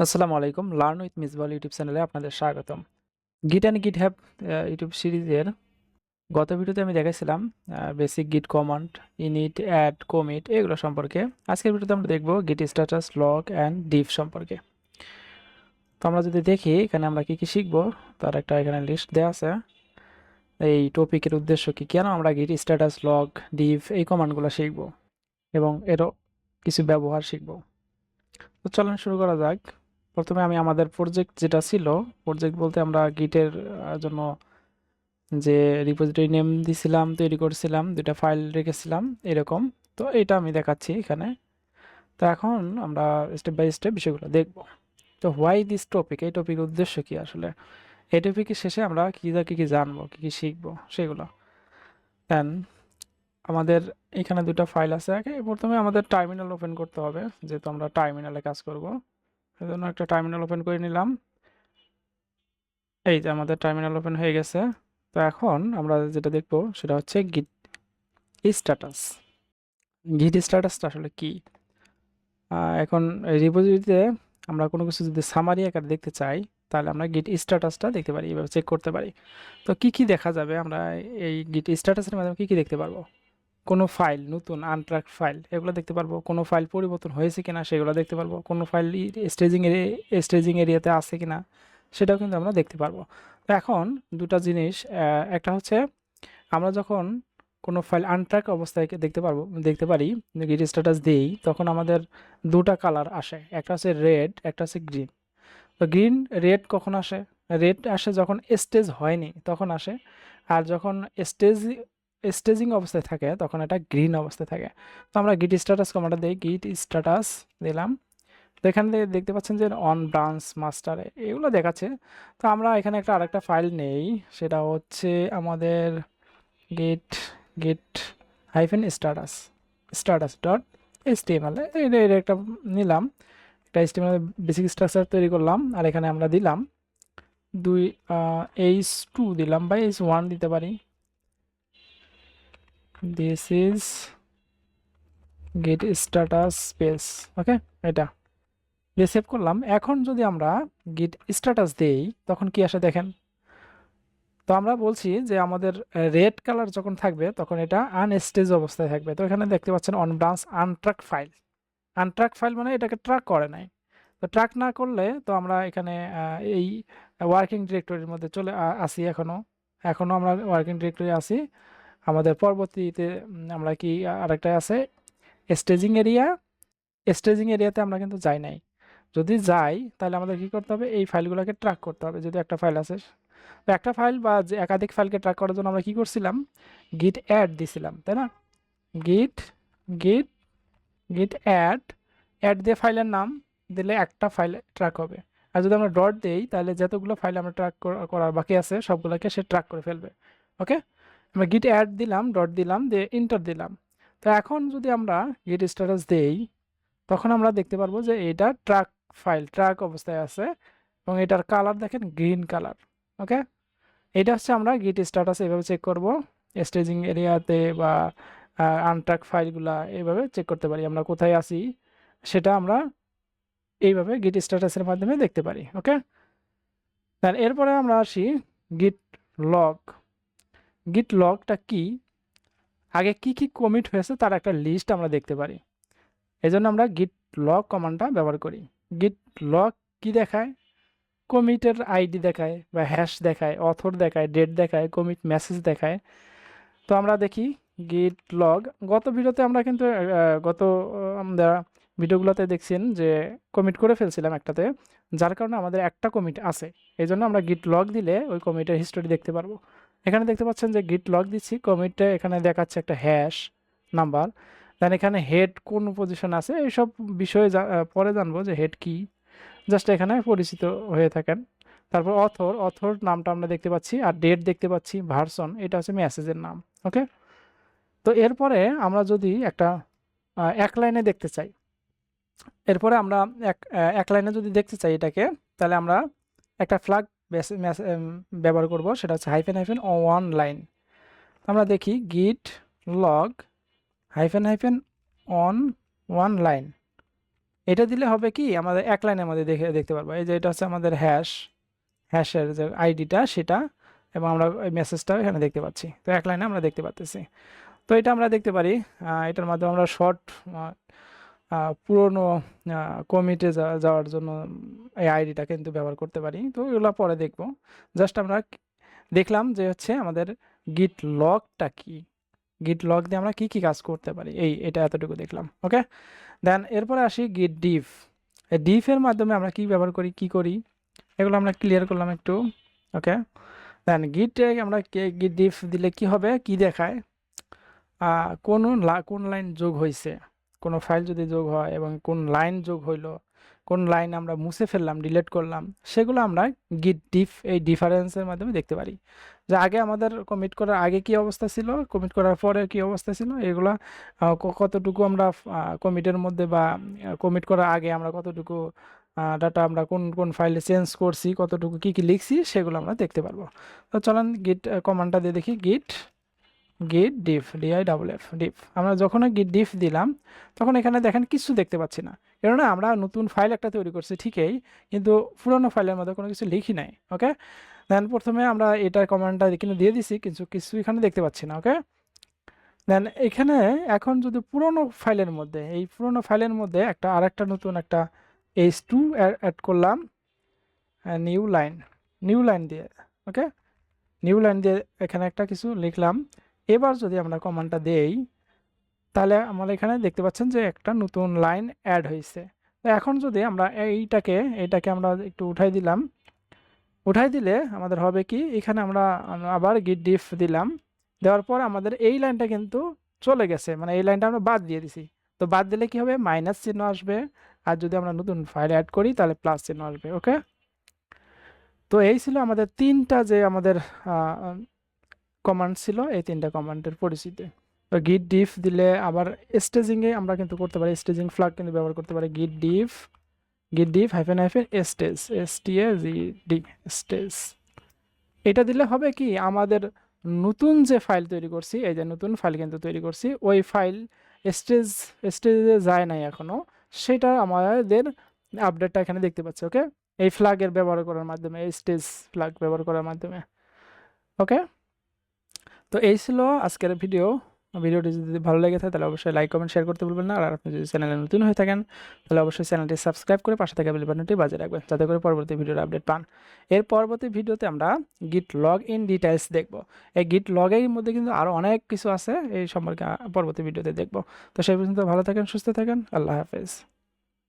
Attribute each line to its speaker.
Speaker 1: আসসালামু আলাইকুম। Learn with Misbah YouTube চ্যানেলে আপনাদের স্বাগতম। গিট অ্যান্ড গিটহাব ইউটিউব সিরিজের গত ভিডিওতে আমি দেখাইছিলাম বেসিক গিট কমান্ড, ইনিট, অ্যাড, কমিট এগুলো সম্পর্কে। আজকের ভিডিওতে আমরা দেখব গিট স্ট্যাটাস, লগ অ্যান্ড ডিফ সম্পর্কে। তো আমরা যদি দেখি এখানে আমরা কি কি শিখবো, তার একটা এখানে লিস্ট দেওয়া আছে। এই টপিকের উদ্দেশ্য কি, কেন আমরা গিট স্ট্যাটাস, লগ, ডিফ এই কমান্ডগুলো শিখবো এবং এরও কিছু ব্যবহার শিখবো। তো চলুন শুরু করা যাক। প্রথমে আমি আমাদের প্রজেক্ট যেটা ছিল, প্রজেক্ট বলতে আমরা গিটের জন্য যে রিপোজিটরি নেম দিছিলাম, তৈরি করছিলাম, দুইটা ফাইল রেখেছিলাম এরকম। তো এটা আমি দেখাচ্ছি এখানে। তো এখন আমরা স্টেপ বাই স্টেপ বিষয়গুলো দেখব। তো হোয়াই দিস টপিক, এই টপিকের উদ্দেশ্য কি আসলে, এই টপিকের শেষে আমরা কি জানবো, কি কি শিখবো সেগুলো। দেন আমাদের এখানে দুটো ফাইল আছে। আগে প্রথমে আমাদের টার্মিনাল ওপেন করতে হবে, যেহেতু আমরা টার্মিনালে কাজ করব। সেজন্য একটা টার্মিনাল ওপেন করে নিলাম। এই যে আমাদের টার্মিনাল ওপেন হয়ে গেছে। তো এখন আমরা যেটা দেখবো সেটা হচ্ছে গিট স্ট্যাটাস। গিট স্ট্যাটাসটা আসলে কি? এখন রিপোজিটরিতে আমরা কোনো কিছু যদি সামারি আকারে দেখতে চাই, তাহলে আমরা গিট স্ট্যাটাসটা দেখতে পারি, এভাবে চেক করতে পারি। তো কি কি দেখা যাবে, আমরা এই গিট স্ট্যাটাসের মাধ্যমে কি কি দেখতে পারবো? কোনো ফাইল নতুন আনট্র্যাক্ট ফাইল এগুলো দেখতে পারবো, কোনো ফাইল পরিবর্তন হয়েছে কিনা সেগুলো দেখতে পারবো, কোনো ফাইল স্টেজিং এরিয়াতে আছে কিনা সেটাও কিন্তু আমরা দেখতে পারবো। তো এখন দুটা জিনিস, একটা হচ্ছে আমরা যখন কোনো ফাইল আনট্র্যাক অবস্থায় দেখতে পারি, গিট স্ট্যাটাস দিই, তখন আমাদের দুটা কালার আসে, একটা হচ্ছে রেড, একটা হচ্ছে গ্রিন। তো গ্রিন, রেড কখন আসে? রেড আসে যখন স্টেজ হয়নি তখন আসে, আর যখন স্টেজ স্টেজিং অবস্থায় থাকে তখন এটা গ্রিন অবস্থায় থাকে। তো আমরা গিট স্ট্যাটাস কমান্ডটা দিই, গিট স্ট্যাটাস দিলাম। তো এখানে দেখতে পাচ্ছেন যে অন ব্রাঞ্চ মাস্টার এগুলো দেখাচ্ছে। তো আমরা এখানে আরেকটা ফাইল নেই, সেটা হচ্ছে আমাদের গিট গিট hyphen status, status dot HTML, এটা একটা নিলাম, একটা এইচটিএমএল বেসিক স্ট্রাকচার তৈরি করলাম। আর এখানে আমরা দিলাম দুই H2 দিলাম বা H1 দিতে পারি। This is get status space, okay, এটা দিয়ে সেভ করলাম। এখন যদি আমরা গিট স্ট্যাটাস দেই তখন কি আসে দেখেন। তো আমরা বলছি যে আমাদের রেড কালার যখন থাকবে তখন এটা আনস্টেজ অবস্থায় থাকবে। তো এখানে দেখতে পাচ্ছেন অন ব্রাঞ্চ আনট্রাক ফাইল, আনট্রাক ফাইল মানে এটাকে ট্র্যাক করে নাই। তো ট্র্যাক না করলে তো আমরা এখানে এই ওয়ার্কিং ডিরেক্টরির মধ্যে চলে আসি, এখনো আমরা ওয়ার্কিং ডিরেক্টরি আসি। আমাদের পরবর্তীতে আমরা কি আরেকটা আছে স্টেজিং এরিয়া, স্টেজিং এরিয়াতে আমরা কিন্তু যাই নাই। যদি যাই তাহলে আমাদের কি করতে হবে, এই ফাইলগুলোকে ট্র্যাক করতে হবে। যদি একটা ফাইল আছে, তো একটা ফাইল বা যে একাধিক ফাইলকে ট্র্যাক করার জন্য আমরা কি করছিলাম, গিট অ্যাড দিছিলাম, তাই না? গিট গিট গিট অ্যাড, অ্যাড দিয়ে ফাইলের নাম দিলে একটা ফাইল ট্র্যাক হবে। আর যদি আমরা ডট দিই তাহলে যতগুলো ফাইল আমরা ট্র্যাক করার বাকি আছে সবগুলোকে সে ট্র্যাক করে ফেলবে। ওকে, আমরা গিট অ্যাড দিলাম, ডট দিলাম, দিয়ে ইন্টার দিলাম। তো এখন যদি আমরা গিট স্ট্যাটাস দেই তখন আমরা দেখতে পারবো যে এটা ট্র্যাক ফাইল, ট্র্যাক অবস্থায় আছে এবং এটার কালার দেখেন গ্রিন কালার। ওকে, এটা হচ্ছে আমরা গিট স্ট্যাটাস এভাবে চেক করব, স্টেজিং এরিয়াতে বা আনট্র্যাক ফাইলগুলা এইভাবে চেক করতে পারি। আমরা কোথায় আছি সেটা আমরা এইভাবে গিট স্ট্যাটাসের মাধ্যমে দেখতে পারি। ওকে, তাহলে এরপরে আমরা আসি গিট লগ। গিট লগটা কি, আগে কি কি কমিট হয়েছে তার একটা লিস্ট আমরা দেখতে পারি। এই জন্য আমরা গিট লগ কমান্ডটা ব্যবহার করি। গিট লগ কি দেখায়? কমিটের আইডি দেখায় বা হ্যাশ দেখায়, অথর দেখায়, ডেট দেখায়, কমিট মেসেজ দেখায়। তো আমরা দেখি গিট লগ। গত ভিডিওতে আমরা কিন্তু আমরা ভিডিওগুলোতে দেখছেন যে কমিট করে ফেলছিলাম একটাতে, যার কারণে আমাদের একটা কমিট আছে। এই জন্য আমরা গিট লগ দিলে ওই কমিটের হিস্টোরি দেখতে পারবো। এখানে দেখতে পাচ্ছেন যে গিট লগ দিচ্ছি, কমিটে এখানে দেখাচ্ছে একটা হ্যাশ নাম্বার। দেন এখানে হেড কোন পজিশন আছে এইসব বিষয়ে পরে জানবো যে হেড কি, জাস্ট এখানে পরিচিত হয়ে থাকেন। তারপর অথর নামটা আমরা দেখতে পাচ্ছি, আর ডেট দেখতে পাচ্ছি, ভার্সন এটা হচ্ছে মেসেজের নাম। ওকে, তো এরপরে আমরা যদি একটা এক লাইনে দেখতে চাই, এরপরে আমরা এক লাইনে যদি দেখতে চাই এটাকে, তাহলে আমরা একটা ফ্ল্যাগ ব্যবহার করব, সেটা হচ্ছে হাইফেন হাইফেন ওয়ান লাইন। আমরা দেখি গিট log hyphen hyphen on one line. এটা দিলে হবে কি আমাদের এক লাইনের মধ্যে দেখতে পারবো। এই যে এটা হচ্ছে আমাদের হ্যাশের যে আইডিটা সেটা, এবং আমরা ওই মেসেজটাও এখানে দেখতে পাচ্ছি। তো এক লাইনে আমরা দেখতে পাচ্ছি। তো এটা আমরা দেখতে পারি। এটার মাধ্যমে আমরা শর্ট পুরনো কমিটে যাওয়ার জন্য এই আইডিটা কিন্তু ব্যবহার করতে পারি। তো এগুলো পরে দেখব। জাস্ট আমরা দেখলাম যে হচ্ছে আমাদের গিট লগটা কি, গিট লগ দিয়ে আমরা কি কি কাজ করতে পারি, এটা এতটুকু দেখলাম। ওকে, দেন এরপরে আসি গিট ডিফ। এই ডিফের মাধ্যমে আমরা কি ব্যবহার করি, কি করি, এগুলো আমরা ক্লিয়ার করলাম একটু। ওকে, দেন গিটে আমরা গিট ডিফ দিলে কি হবে, কি দেখায়, কোন লাইন যোগ হয়েছে, কোনো ফাইল যদি যোগ হয় এবং কোন লাইন যোগ হইলো, কোন লাইন আমরা মুছে ফেললাম, ডিলিট করলাম, সেগুলো আমরা গিট ডিফ এই ডিফারেন্সের মাধ্যমে দেখতে পারি। যে আগে আমাদের কমিট করার আগে কি অবস্থা ছিল, কমিট করার পরে কি অবস্থা ছিল, এগুলা কতটুকু আমরা কমিটের মধ্যে বা কমিট করার আগে আমরা কতটুকু ডাটা আমরা কোন কোন ফাইলে চেঞ্জ করছি, কতটুকু কি কি লিখছি, সেগুলো আমরা দেখতে পারবো। তো চলেন গিট কমান্ডটা দিয়ে দেখি। গিট ডিফ, DIFF ডিফ। আমরা যখন গিট ডিফ দিলাম তখন এখানে দেখেন কিছু দেখতে পাচ্ছি না, কেননা আমরা নতুন ফাইল একটা তৈরি করছি ঠিকই, কিন্তু পুরোনো ফাইলের মধ্যে কোনো কিছু লিখি নাই। ওকে, দেন প্রথমে আমরা এটার কমান্ডটা এখানে দিয়ে দিছি, কিন্তু কিছু এখানে দেখতে পাচ্ছি না। ওকে, দেন এখানে এখন যদি পুরোনো ফাইলের মধ্যে, এই পুরোনো ফাইলের মধ্যে আরেকটা নতুন একটা H2 অ্যাড করলাম, নিউ লাইন দিয়ে। ওকে, নিউ লাইন দিয়ে এখানে একটা কিছু লিখলাম। এবার যদি আমরা কমান্ডটা দেই তাহলে আমরা এখানে দেখতে পাচ্ছেন যে একটা নতুন লাইন অ্যাড হয়েছে। তো এখন যদি আমরা এইটাকে আমরা একটু উঠাই দিলে আমাদের হবে কি, এখানে আমরা আবার গিট ডিফ দিলাম, দেওয়ার পর আমাদের এই লাইনটা কিন্তু চলে গেছে, মানে এই লাইনটা আমরা বাদ দিয়ে দিছি। তো বাদ দিলে কি হবে, মাইনাস চিহ্ন আসবে, আর যদি আমরা নতুন ফাইল অ্যাড করি তাহলে প্লাস চিহ্ন আসবে। ওকে, তো এই ছিল আমাদের তিনটা যে আমাদের কমান্ড ছিল, এই তিনটা কমান্ডের পরিচিতি। তো গিট ডিফ দিলে আবার স্টেজিংয়ে আমরা কিন্তু করতে পারি, স্টেজিং ফ্ল্যাগ কিন্তু ব্যবহার করতে পারি। গিট ডিফ হাইফেন স্টেজ, STAGD স্টেজ। এটা দিলে হবে কি, আমাদের নতুন যে ফাইল তৈরি করছি, এই যে নতুন ফাইল কিন্তু তৈরি করছি, ওই ফাইল স্টেজে যায় নাই এখনো, সেটা আমাদের আপডেটটা এখানে দেখতে পাচ্ছি। ওকে, এই ফ্ল্যাগের ব্যবহার করার মাধ্যমে, এই স্টেজ ফ্ল্যাগ ব্যবহার করার মাধ্যমে। ওকে, তো এই ছিল আজকের ভিডিওটি যদি ভালো লেগে থাকে তাহলে অবশ্যই লাইক কমেন্ট শেয়ার করতে ভুলবেন না। আর আপনি যদি চ্যানেলে নতুন হয়ে থাকেন তাহলে অবশ্যই চ্যানেলটি সাবস্ক্রাইব করে পাশে থাকা বেল বাটনটি বাজিয়ে রাখবেন, যাতে করে পরবর্তী ভিডিওর আপডেট পান। এর পরবর্তী ভিডিওতে আমরা গিট লগ ইন ডিটেইলস দেখব। এই গিট লগের মধ্যে কিন্তু আরও অনেক কিছু আছে, এই সম্পর্কে পরবর্তী ভিডিওতে দেখব। তো সেই পর্যন্ত ভালো থাকেন, সুস্থ থাকেন, আল্লাহ হাফেজ।